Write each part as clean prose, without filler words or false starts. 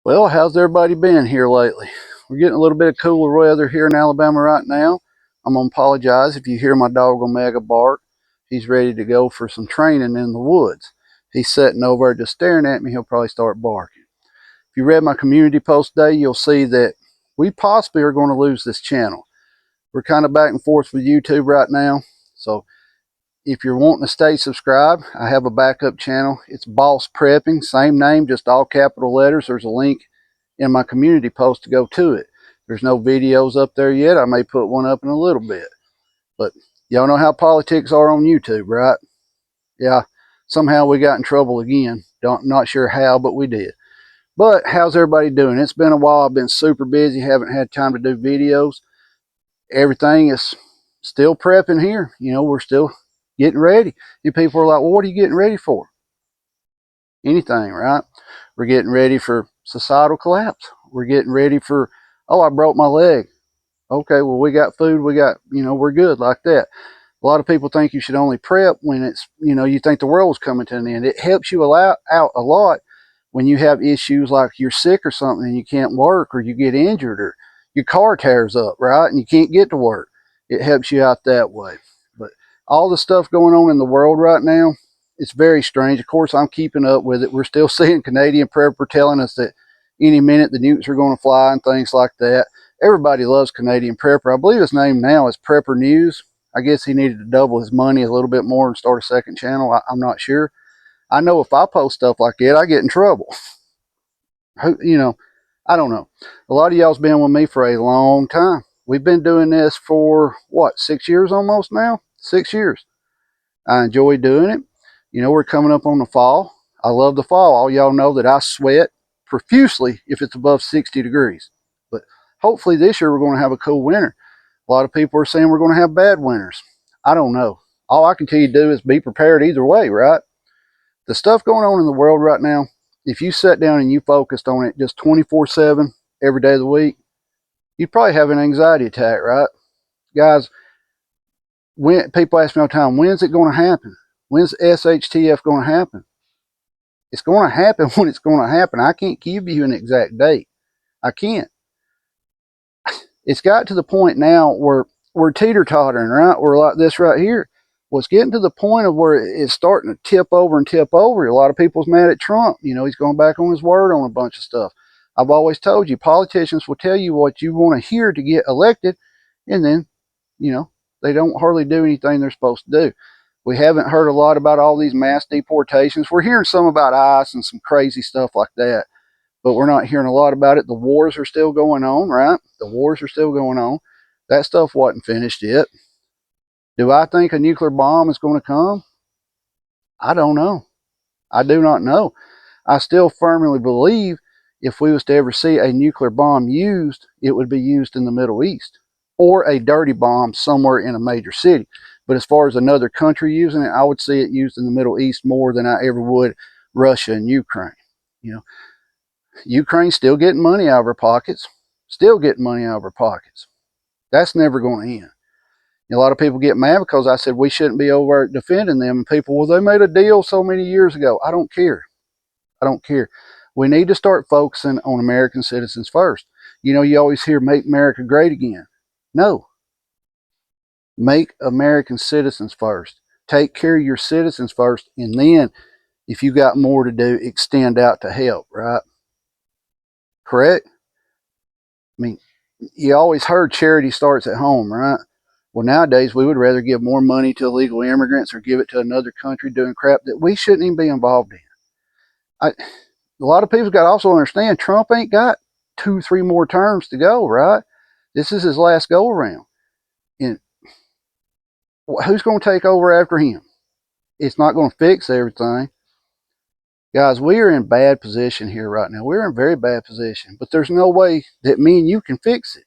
Well, how's everybody been here lately? We're getting a little bit of cooler weather here in Alabama right now. I'm going to apologize if you hear my dog Omega bark. He's ready to go for some training in the woods. He's sitting over there just staring at me. He'll probably start barking. If you read my community post today, you'll see that we possibly are going to lose this channel. We're kind of back and forth with YouTube right now. So if you're wanting to stay subscribed, I have a backup channel. It's Boss Prepping, same name, just all capital letters. There's a link in my community post to go to it. There's no videos up there yet. I may put one up in a little bit. But y'all know how politics are on YouTube, right? Yeah, somehow we got in trouble again. Not sure how, but we did. But how's everybody doing? It's been a while. I've been super busy. Haven't had time to do videos. Everything is still prepping here. You know, we're still getting ready. And people are like, well, what are you getting ready for? Anything, right? We're getting ready for societal collapse. We're getting ready for, oh, I broke my leg. Okay, well, we got food. We got, we're good like that. A lot of people think you should only prep when it's, you think the world's coming to an end. It helps you out a lot when you have issues like you're sick or something and you can't work, or you get injured, or your car tears up, right? And you can't get to work. It helps you out that way. But all the stuff going on in the world right now, it's very strange. Of course, I'm keeping up with it. We're still seeing Canadian Prepper telling us that any minute the nukes are going to fly and things like that. Everybody loves Canadian Prepper. I believe his name now is Prepper News. I guess he needed to double his money a little bit more and start a second channel. I'm not sure. I know if I post stuff like that, I get in trouble. I don't know. A lot of y'all's been with me for a long time. We've been doing this for, what, 6 years almost now? 6 years. I enjoy doing it. We're coming up on the fall. I love the fall. All y'all know that I sweat profusely if it's above 60 degrees. But hopefully this year we're going to have a cool winter. A lot of people are saying we're going to have bad winters. I don't know. All I can tell you to do is be prepared either way, right? The stuff going on in the world right now, if you sat down and you focused on it just 24/7 every day of the week, you'd probably have an anxiety attack, right? Guys, when people ask me all the time, when's it going to happen? When's SHTF going to happen? It's going to happen when it's going to happen. I can't give you an exact date. I can't. It's got to the point now where we're teeter-tottering, right? We're like this right here. Well, it's getting to the point of where it's starting to tip over and tip over. A lot of people's mad at Trump. He's going back on his word on a bunch of stuff. I've always told you, politicians will tell you what you want to hear to get elected, and then, they don't hardly do anything they're supposed to do. We haven't heard a lot about all these mass deportations. We're hearing some about ICE and some crazy stuff like that, but we're not hearing a lot about it. The wars are still going on, right? The wars are still going on. That stuff wasn't finished yet. Do I think a nuclear bomb is going to come? I don't know. I do not know. I still firmly believe if we was to ever see a nuclear bomb used, it would be used in the Middle East, or a dirty bomb somewhere in a major city. But as far as another country using it, I would see it used in the Middle East more than I ever would Russia and Ukraine. Ukraine's still getting money out of her pockets. Still getting money out of her pockets. That's never going to end. A lot of people get mad because I said we shouldn't be over defending them. And people, well, they made a deal so many years ago. I don't care. I don't care. We need to start focusing on American citizens first. You always hear make America great again. No. Make American citizens first. Take care of your citizens first. And then, if you got more to do, extend out to help, right? Correct? I mean, you always heard charity starts at home, right? Well, nowadays, we would rather give more money to illegal immigrants or give it to another country doing crap that we shouldn't even be involved in. A lot of people got to also understand Trump ain't got 2-3 more terms to go, right? This is his last go around. And who's going to take over after him? It's not going to fix everything. Guys, we are in bad position here right now. We're in very bad position, but there's no way that me and you can fix it.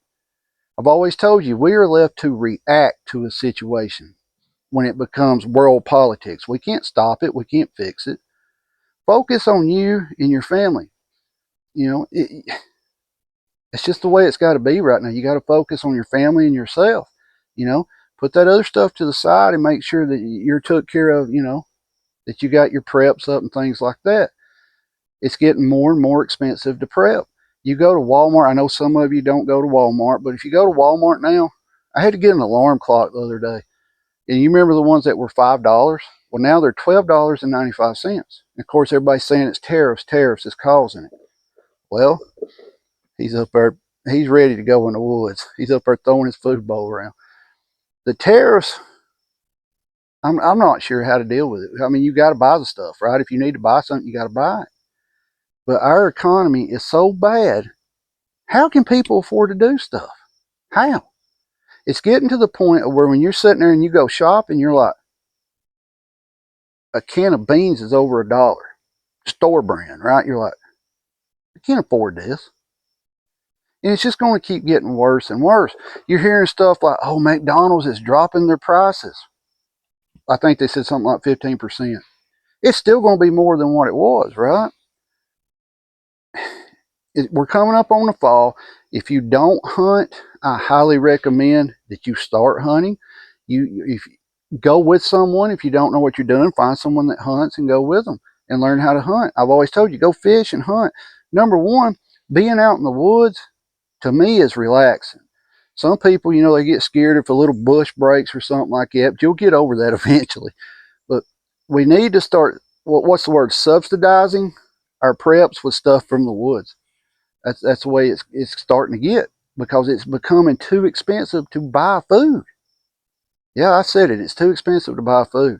I've always told you, we are left to react to a situation when it becomes world politics. We can't stop it. We can't fix it. Focus on you and your family. It's just the way it's got to be right now. You got to focus on your family and yourself. Put that other stuff to the side and make sure that you're took care of, that you got your preps up and things like that. It's getting more and more expensive to prep. You go to Walmart. I know some of you don't go to Walmart, but if you go to Walmart now, I had to get an alarm clock the other day. And you remember the ones that were $5? Well, now they're $12.95. Of course, everybody's saying it's tariffs is causing it. Well, he's up there. He's ready to go in the woods. He's up there throwing his food bowl around. The tariffs, I'm not sure how to deal with it. I mean, you got to buy the stuff, right? If you need to buy something, you got to buy it. But our economy is so bad. How can people afford to do stuff? How? It's getting to the point of where when you're sitting there and you go shopping, you're like, a can of beans is over $1, store brand, right? You're like, I can't afford this. And it's just going to keep getting worse and worse. You're hearing stuff like, oh, McDonald's is dropping their prices. I think they said something like 15%. It's still going to be more than what it was, right? We're coming up on the fall. If you don't hunt, I highly recommend that you start hunting. If go with someone. If you don't know what you're doing, find someone that hunts and go with them and learn how to hunt. I've always told you, go fish and hunt. Number one, being out in the woods, to me, is relaxing. Some people, you know, they get scared if a little bush breaks or something like that, but you'll get over that eventually. But we need to start, what's the word, subsidizing our preps with stuff from the woods. That's the way it's starting to get, because it's becoming too expensive to buy food. Yeah, I said it. It's too expensive to buy food.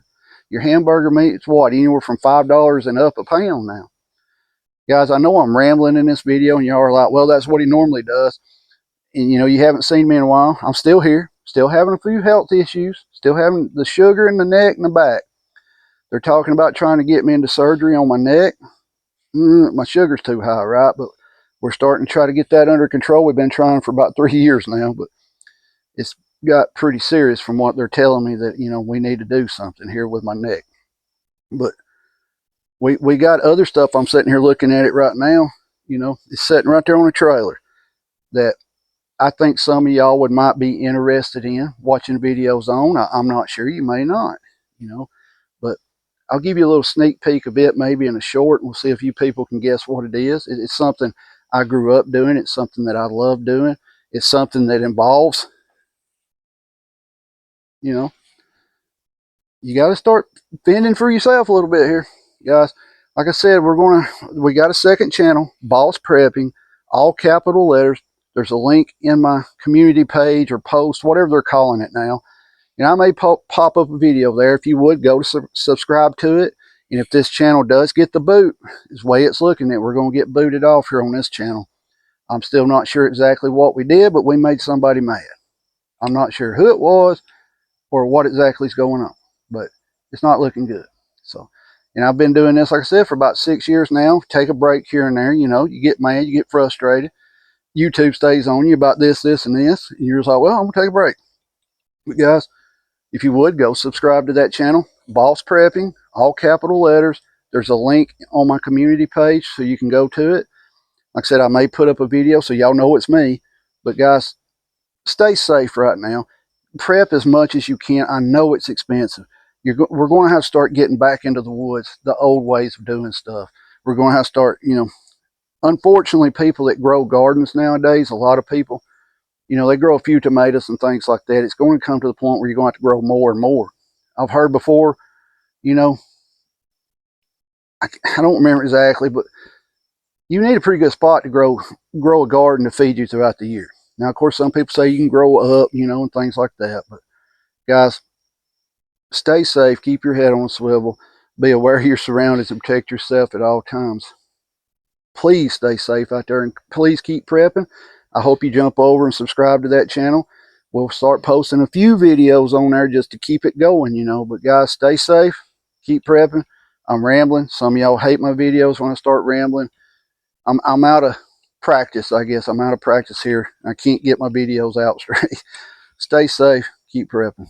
Your hamburger meat's what? Anywhere from $5 and up a pound now. Guys, I know I'm rambling in this video, and y'all are like, well, that's what he normally does. And, you know, you haven't seen me in a while. I'm still here, still having a few health issues, still having the sugar in the neck and the back. They're talking about trying to get me into surgery on my neck. My sugar's too high, right? But we're starting to try to get that under control. We've been trying for about 3 years now, but it's got pretty serious from what they're telling me, that, you know, we need to do something here with my neck. But we got other stuff. I'm sitting here looking at it right now. You know, it's sitting right there on a trailer that I think some of y'all might be interested in watching videos on. I'm not sure. You may not, you know, but I'll give you a little sneak peek of it, maybe in a short, and we'll see if you people can guess what it is. It's something I grew up doing. It's something that I love doing. It's something that involves, you know, you got to start fending for yourself a little bit here, guys. Like I said, we got a second channel, Boss Prepping, all capital letters. There's a link in my community page or post, whatever they're calling it now. And I may pop up a video there. If you would, go to subscribe to it. And if this channel does get the boot, is the way it's looking at, we're going to get booted off here on this channel. I'm still not sure exactly what we did, but we made somebody mad. I'm not sure who it was or what exactly is going on, but it's not looking good. So, and I've been doing this, like I said, for about 6 years now. Take a break here and there. You know, you get mad, you get frustrated. YouTube stays on you about this, and this. And you're just like, well, I'm going to take a break. But guys, if you would, go subscribe to that channel, Boss Prepping, all capital letters. There's a link on my community page so you can go to it. Like I said, I may put up a video so y'all know it's me. But guys, stay safe right now. Prep as much as you can. I know it's expensive. We're going to have to start getting back into the woods, the old ways of doing stuff. We're going to have to start, you know, unfortunately, people that grow gardens nowadays, a lot of people, you know, they grow a few tomatoes and things like that. It's going to come to the point where you're going to have to grow more and more. I've heard before, you know, I don't remember exactly, but you need a pretty good spot to grow a garden to feed you throughout the year. Now, of course, some people say you can grow up, you know, and things like that. But guys, stay safe. Keep your head on a swivel. Be aware of your surroundings and protect yourself at all times. Please stay safe out there, and please keep prepping. I hope you jump over and subscribe to that channel. We'll start posting a few videos on there just to keep it going, you know. But guys, stay safe. Keep prepping. I'm rambling. Some of y'all hate my videos when I start rambling. I'm out of practice, I guess. I'm out of practice here. I can't get my videos out straight. Stay safe. Keep prepping.